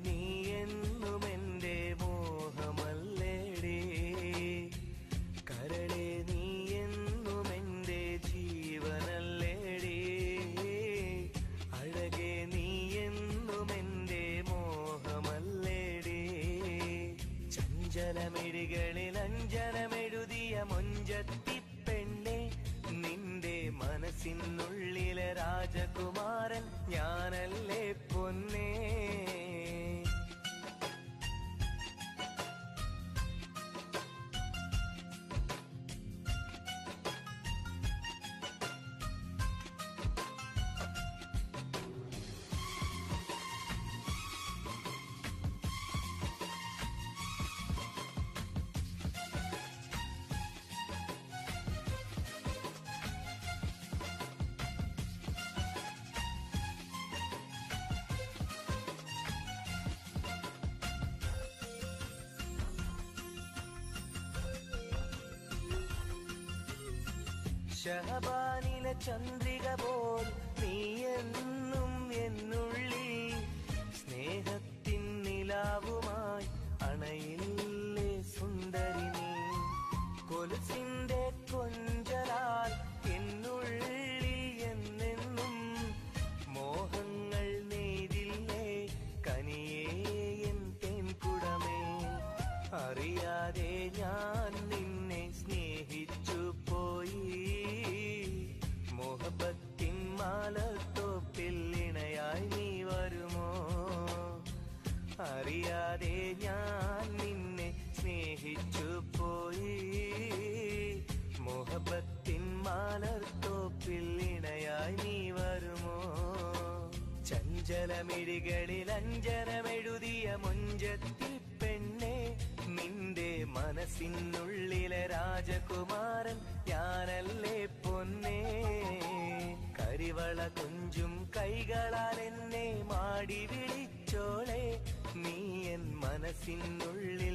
നീ എന്നും എൻ്റെ മോഹമല്ലേടേ, കരളെ നീ എന്നും എൻ്റെ ജീവനല്ലേടേ, അഴകെ നീ എന്നും എൻ്റെ മോഹമല്ലേടേ. ചഞ്ചലമിഴികളിൽ അഞ്ജനമെഴുതിയ മൊഞ്ചത്തി പെണ്ണെ, നിന്റെ മനസ്സിനുള്ളിലെ രാജകുമാരൻ ഞാനല്ലേ പൊന്നേ. ശഹബാനിലെ ചന്ദ്രിക പോൽ നീ എന്നും എന്നുള്ളിൽ, സ്നേഹത്തിൻ നിലാവുമായി അണയില്ലേ സുന്ദരി നീ. കൊലുസിന്റെ കൊഞ്ചലാൽ എന്നുള്ളിൽ എന്നെന്നും മോഹങ്ങൾ നെയ്തില്ലേ കനിയേ എൻ തേൻകുടമേ. അറിയാതെ ഞാൻ നിന്നെ സ്നേഹിച്ചു പോയി, മോഹബത്തിൻ മാലത്തോപ്പിൽ ഇണയായി നീ വരുമോ. അറിയാതെ ഞാൻ നിന്നെ സ്നേഹിച്ചു പോയി, മോഹബത്തിൻ മാലത്തോപ്പിൽ ഇണയായി നീ വരുമോ. ചഞ്ചലമിഴികളിൽ അഞ്ജനമെഴുതിയ മൊഞ്ചത്തി പെണ്ണെ, നിന്റെ മനസ്സിനുള്ളിലെ രാജകുമാരൻ ഞാനല്ലേ പൊന്നേ. കരിവള കൊഞ്ചും കൈകളാൽ എന്നെ മാടി വിളിച്ചോളെ, നീ എൻ മനസ്സിനുള്ളിൽ